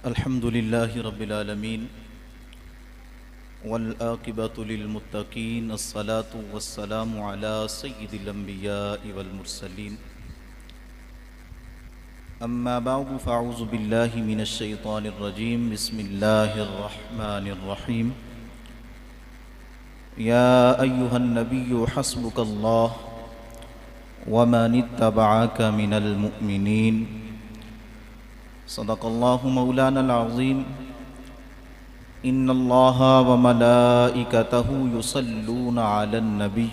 الحمد لله رب العالمين والعاقبة للمتقين الصلاة والسلام على سيد الأنبياء والمرسلين أما بعد فأعوذ بالله من الشيطان الرجيم بسم الله الرحمن الرحيم يا أيها النبي حسبك الله ومن اتبعك من المؤمنين صدق الله مولانا العظيم إن الله وملائكته يصلون على النبي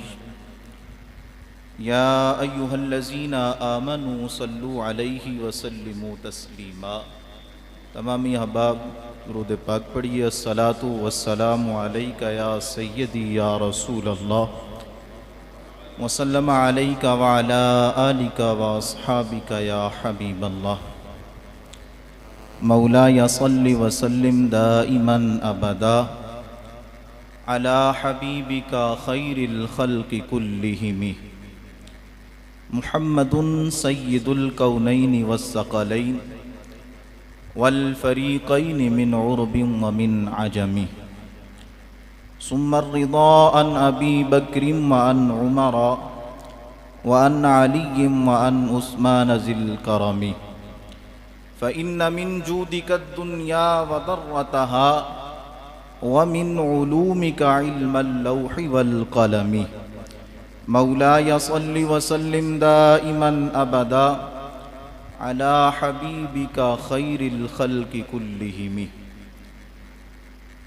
يا أيها الذين آمنوا صلوا عليه وسلموا تسليما تمامی احباب درود پاک پڑھیے الصلاۃ والسلام علیک یا سیدی یا رسول اللہ وسلم علیک وعلی آلک واصحابک یا حبیب اللہ مولاي صل وسلم دائما ابدا على حبيبك خير الخلق كلهم محمد سيد الكونين والثقلين والفريقين من عرب ومن عجم ثم الرضا عن ابي بكر وعن عمر وعن علي وعن عثمان ذي الكرم فإن من جودك الدنيا وضرتها ومن علومك علم اللوح والقلم مولاي صل وسلم دائما أبدا على حبيبك خير الخلق كلهم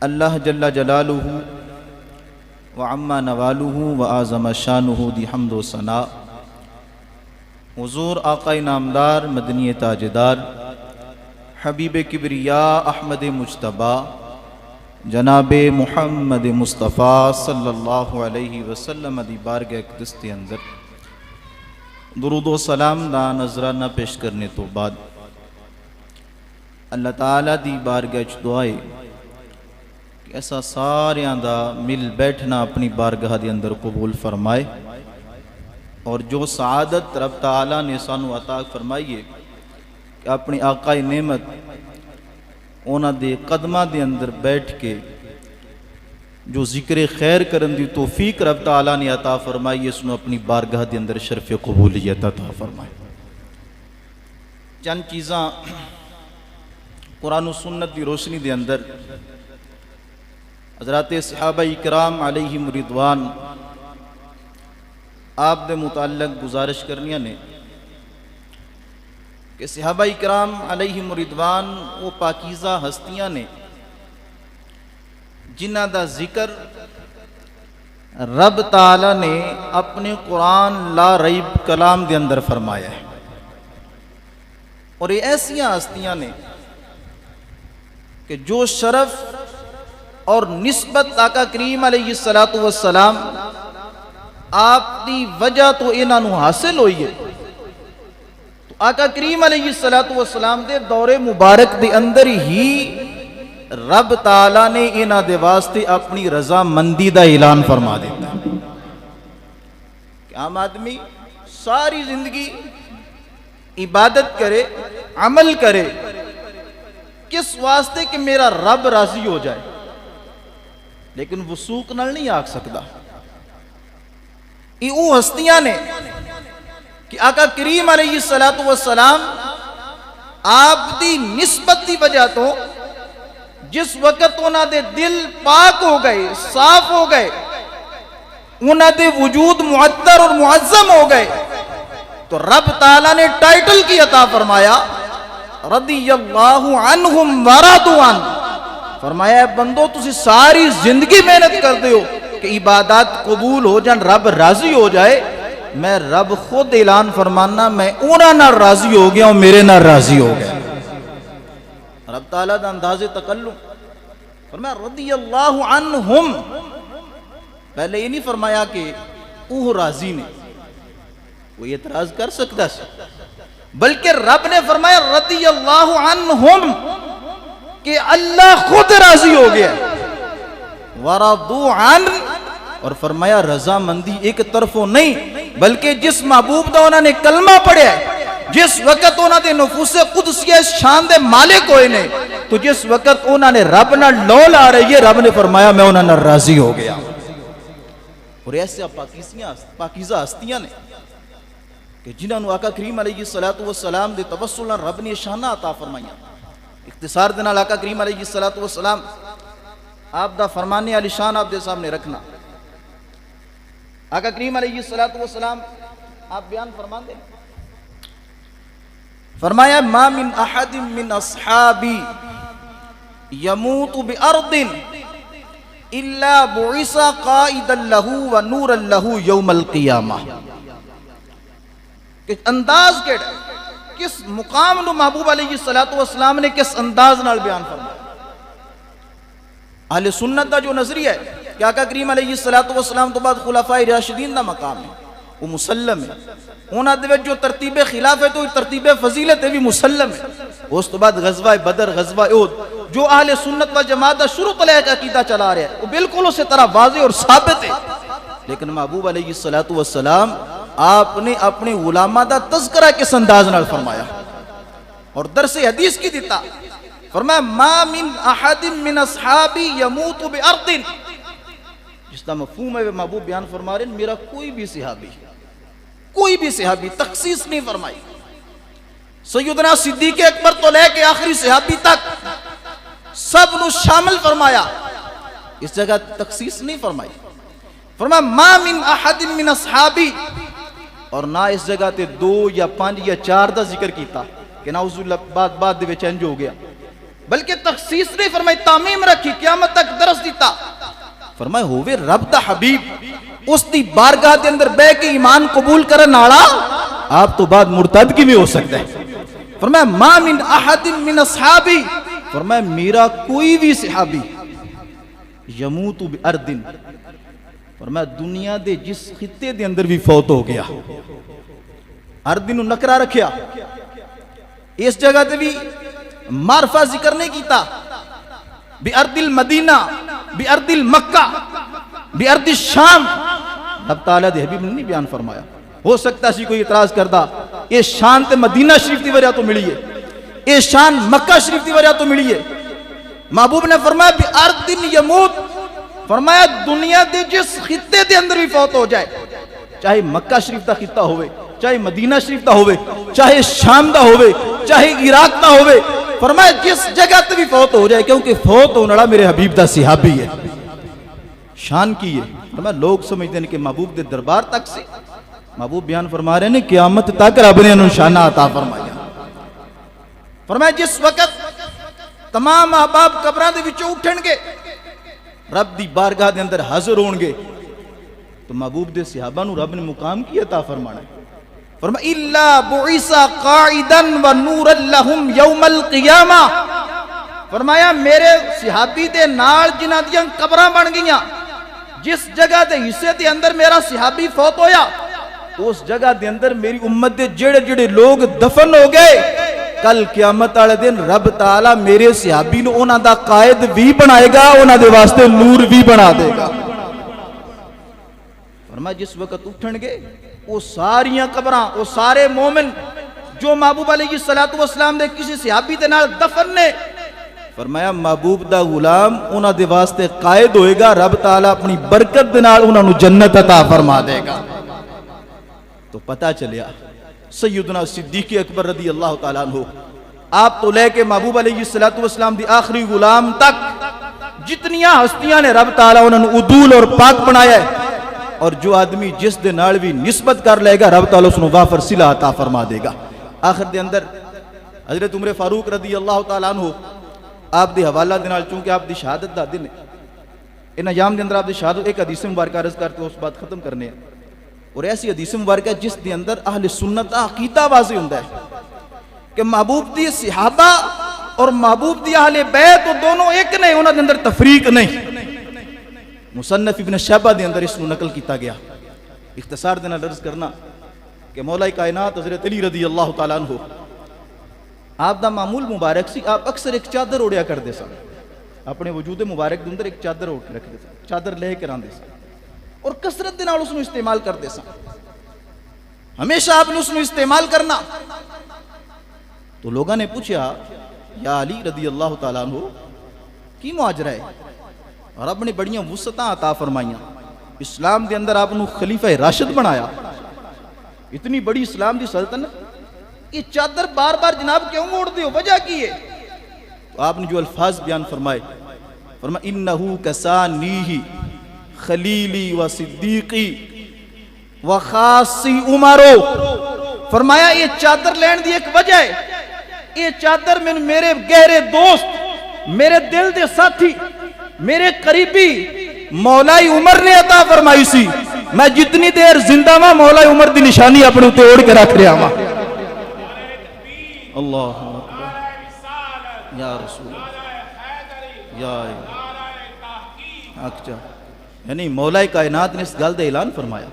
اللہ جل جلالہ وعما نوالہ وعظم شانہ دی حمد و ثنا حضور آقا نامدار مدنی تاجدار حبیب کبریا احمد مجتبیٰ جناب محمد مصطفیٰ صلی اللہ علیہ وسلم دی بارگاہ اقدس کے اندر درود و سلام دا نذرانہ پیش کرنے تو بعد اللہ تعالیٰ دی بارگاہ دعائے کہ ایسا ساریاں دا مل بیٹھنا اپنی بارگاہ دی اندر قبول فرمائے اور جو سعادت رب تعالیٰ نے سانو عطا فرمائیے کہ اپنی آقا نعمت اونا دے قدمہ دے اندر بیٹھ کے جو ذکر خیر کرن دی توفیق رب تعالیٰ نے عطا فرمائی اس نے اپنی بارگاہ دے اندر شرف قبولیت عطا فرمائی. چند چیزاں قرآن و سنت دی روشنی دے اندر حضرات صحابہ اکرام علیہم رضوان آپ دے متعلق گزارش کرنیاں نے کہ صحابہ اکرام علیہم رضوان وہ پاکیزہ ہستیاں نے جنہ دا ذکر رب تعالیٰ نے اپنے قرآن لا ریب کلام دے اندر فرمایا ہے اور یہ ایسیاں ہستیاں نے کہ جو شرف اور نسبت آقا کریم علیہ السلام آپ دی وجہ تو انہوں حاصل ہوئی ہے. آقا کریم علیہ السلام دے دور مبارک دے اندر ہی رب تعالیٰ نے انہ دے واسطے اپنی رضا مندی دا اعلان فرما دیتا ہے کہ عام آدمی ساری زندگی عبادت کرے عمل کرے کس واسطے کہ میرا رب راضی ہو جائے لیکن وثوق نال نہیں آگ سکتا. یہ وہ ہستیاں نے کہ آقا کریم علیہ السلام آپ دی نسبت دی وجہ تو جس وقت انہاں دے دل پاک ہو گئے صاف ہو گئے انہاں دے وجود معطر اور معظم ہو گئے تو رب تعالیٰ نے ٹائٹل کی عطا فرمایا رضی اللہ عنہم ورضوا عنہ. فرمایا اے بندو تسی ساری زندگی محنت کر دے ہو کہ عبادات قبول ہو جان رب راضی ہو جائے میں رب خود اعلان فرمانا میں اونا نہ راضی ہو گیا اور میرے نہ راضی ہو گیا. رب تعالیٰ دا انداز تکلم فرمایا رضی اللہ عنہم. پہلے یہ نہیں فرمایا کہ اوہ راضی نے وہ اعتراض کر سکتا ہے بلکہ رب نے فرمایا رضی اللہ عنہم کہ اللہ خود راضی ہو گیا ورضوا عنہ اور فرمایا رضا مندی ایک طرفوں نہیں بلکہ جس محبوب دا انہوں نے کلمہ پڑھیا ہے جس وقت انہوں نے نفوس قدسیہ شان دے مالک ہوئے نے تو جس وقت انہوں نے رب نہ لو لا رہی ہے رب نے فرمایا میں انہوں نے راضی ہو گیا. اور ایسے پاکیزہ ہستیاں نے کہ جنہوں نے آقا کریم علیہ السلام دے توسل نال رب نے شانہ عطا فرمائیاں. اختصار دے نال آقا کریم علیہ السلام آپ دا فرمانے علی شان آپ دے سامنے رکھنا. آقا کریم علیہ السلام آپ بیان فرمان دیں فرمایا ما من احد من اصحابی یموت بارض الا بعث قائدا له ونورا له یوم القیامہ. کہ انداز کیڑا کس مقام نو محبوب علیہ السلام نے کس انداز نال بیان فرمایا. اہل سنت دا جو نظریہ ہے کہ آقا کریم علیہ السلام تو بعد خلفائے راشدین دا مقام ہے وہ مسلم ہے. انہاں دے وچ جو ترتیب خلافت ہے ترتیب فضیلت ہے بھی مسلم ہے. اس تو بعد غزوہ بدر غزوہ احد جو اہل سنت و جماعت دا شروع تو لے کے عقیدہ چلا رہا ہے وہ بالکل اسی طرح واضح اور ثابت ہے. لیکن محبوب علیہ السلام آپ نے اپنے علماء دا تذکرہ کس انداز نال فرمایا اور درس حدیث کی دیتا. فرمایا ما من احد من اصحابی یموت بارض. جس کا مفہوم ہے محبوب بیان فرما رہے ہیں میرا کوئی بھی صحابی تخصیص نہیں فرمائی. سیدنا صدیق اکبر تو لے کے آخری صحابی تک سب نو شامل فرمایا. اس جگہ تخصیص نہیں فرمائی. فرمایا ما من احد من اصحابی اور نہ اس جگہ تے 2 یا 5 یا 4 دا ذکر کیتا کہ نعوذ باللہ بعد دے وچ انج ہو گیا بلکہ تخصیص نہیں فرمائی تعمیم رکھی قیامت تک درس دیتا. فرمایا ہووے رب دا حبیب اس دی بارگاہ دے اندر بے کے ایمان قبول کرن والا آپ تو بعد مرتد کی بھی ہو سکتا ہے. فرمایا ما من احد من اصحابی فرمایا میرا کوئی بھی صحابی یموت بارض فرمایا دنیا دے جس خطے دے اندر بھی فوت ہو گیا. ارض نو نکرا رکھیا اس جگہ تے بھی معرفہ ذکر نہیں کیتا. بارض المدینہ بارض المکہ بارض الشام رب تعالیٰ دے حبیب نے نہیں بیان فرمایا. ہو سکتا سی کوئی اعتراض کردہ یہ شان تے مدینہ شریف دی وجہ تو ملی ہے یہ شان مکہ شریف دی وجہ تو ملی ہے. محبوب نے فرمایا بارض یموت فرمایا دنیا دے جس خطے دے اندر بھی فوت ہو جائے چاہے مکہ شریف دا خطہ ہوئے چاہے مدینہ شریف دا ہوئے چاہے شام دا ہوئے چاہے عراق دا ہوئے فرمایا جس جگہ تے بھی فوت ہو جائے کیونکہ فوت ہونے والا میرے حبیب دا صحابی ہے. شان کی ہے. فرمایا لوگ سمجھتے ہیں کہ محبوب دے دربار تک سے محبوب بیان فرما رہے ہیں قیامت تک رب نے انہوں شانہ عطا فرمایا. فرمایا جس وقت تمام احباب قبران دے وچوں اٹھن گے رب دی بارگاہ دے اندر حاضر ہون گے تو محبوب دے صحابہ نو رب نے مقام کی عطا فرمانا ہے. فرمایا الا بعث قائدا ونورا لهم یوم القیامہ فرمایا میرے صحابی دے نال جنہاں دیاں قبراں بن گئیاں جس جگہ دے حصے دے اندر میرا صحابی فوت ہویا اس جگہ دے اندر میری امت دے جڑے جڑے لوگ دفن ہو گئے کل قیامت والے دن رب تعالیٰ میرے صحابی نو انہاں دا قائد بھی بنائے گا انہاں دے واسطے نور بھی بنا دے گا. فرمایا جس وقت اٹھن گے وہ ساریاں قبراں وہ سارے مومن جو محبوب علیہ السلام دے کسی صحابی دے نال دفن نے فرمایا محبوب دا غلام انہاں دے واسطے قائد ہوئے گا رب تعالیٰ اپنی برکت دے نال انہاں نو جنت عطا فرما دے گا. تو پتہ چلیا سیدنا صدیق اکبر رضی اللہ تعالیٰ عنہ آپ تو لے کے محبوب علیہ السلام دی آخری غلام تک جتنیاں ہستیاں نے رب تعالیٰ انہوں نے عدول اور پاک بنایا ہے اور جو آدمی جس دے نال بھی نسبت کر لے گا رب تعالیٰ اس نے وافر صلہ عطا فرما دے گا. آخر دے اندر حضرت عمر فاروق رضی اللہ تعالیٰ عنہ آپ دے حوالہ دے نال چونکہ آپ دی شہادت دا دن ہے ان ایام دے اندر آپ دی شہادت ایک حدیث مبارکہ عرض کرتے اس بات ختم کرنے ہیں اور ایسی حدیث مبارکہ جس دے اندر اہل سنت عقیدہ واضح ہوندہ ہے کہ محبوب دی صحابہ اور محبوب دی اہل بیت وہ دونوں ایک نہیں انہوں دے اندر تفریق نہیں. مصنف ابن شہبہ دے اندر اس کو نقل کیتا گیا. اختصار دینا عرض کرنا کہ مولا کائنات حضرت علی رضی اللہ تعالیٰ عنہ آپ دا معمول مبارک سی آپ اکثر ایک چادر اوڑیا کر دے سن اپنے وجود مبارک دے اندر ایک چادر اوڑ کے رکھ دے سن چادر لے کے ران دے سن اور کثرت دے نال اس نو استعمال کر دے سن ہمیشہ آپ نے اس نو استعمال کرنا. تو لوگاں نے پوچھا یا علی رضی اللہ تعالیٰ عنہ کی معاجرہ ہے اور رب نے بڑیاں وسعتاں عطا فرمائیاں اسلام دے اندر آپ نے خلیفہ راشد بنایا اتنی بڑی اسلام دی سلطنت یہ چادر بار بار جناب کیوں موڑ دیو وجہ کی ہے تو آپ نے جو الفاظ بیان فرمائے فرمایا انہو کسانیہی خلیلی و صدیقی و خاصی عمرو فرمایا یہ چادر لین دی ایک وجہ ہے یہ چادر میں میرے گہرے دوست میرے دل دے ساتھی میرے قریبی مولائی عمر نے عطا فرمائی سی میں جتنی دیر زندہ ماں مولائی عمر دی نشانی اپنے اتے اوڑ کے رکھ رہا ماں اللہ اکبر یا رسول یا اکچا یعنی مولائی کائنات نے اس گل دے اعلان فرمایا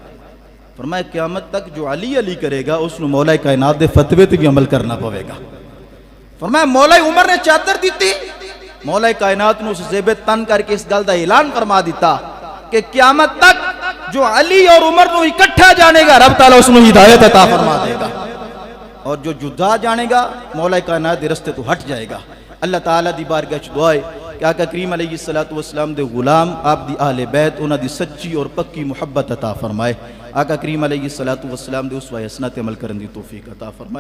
فرمایا قیامت تک جو علی علی کرے گا اس نے مولائی کائنات دے فتوے تے بھی عمل کرنا پوے گا فرمایا مولائی عمر نے چادر دیتی مولائی کائنات نے اس زیب تن کر کے اس گل دا اعلان فرما دیتا کہ قیامت تک جو علی اور عمر نو اکٹھا جانے گا رب تعالیٰ اس نے ہدایت عطا فرما دے گا اور جو جدا جانے گا مولائی کائنات دے رستے تو ہٹ جائے گا اللہ تعالیٰ دی بارگاہ وچ دعا ہے کہ آقا کریم علیہ السلام دے غلام آپ دی اہل بیت انہاں دی سچی اور پکی محبت عطا فرمائے آقا کریم علیہ السلام دے اسوہ حسنہ تے عمل کرن دی توفیق عطا فرمائے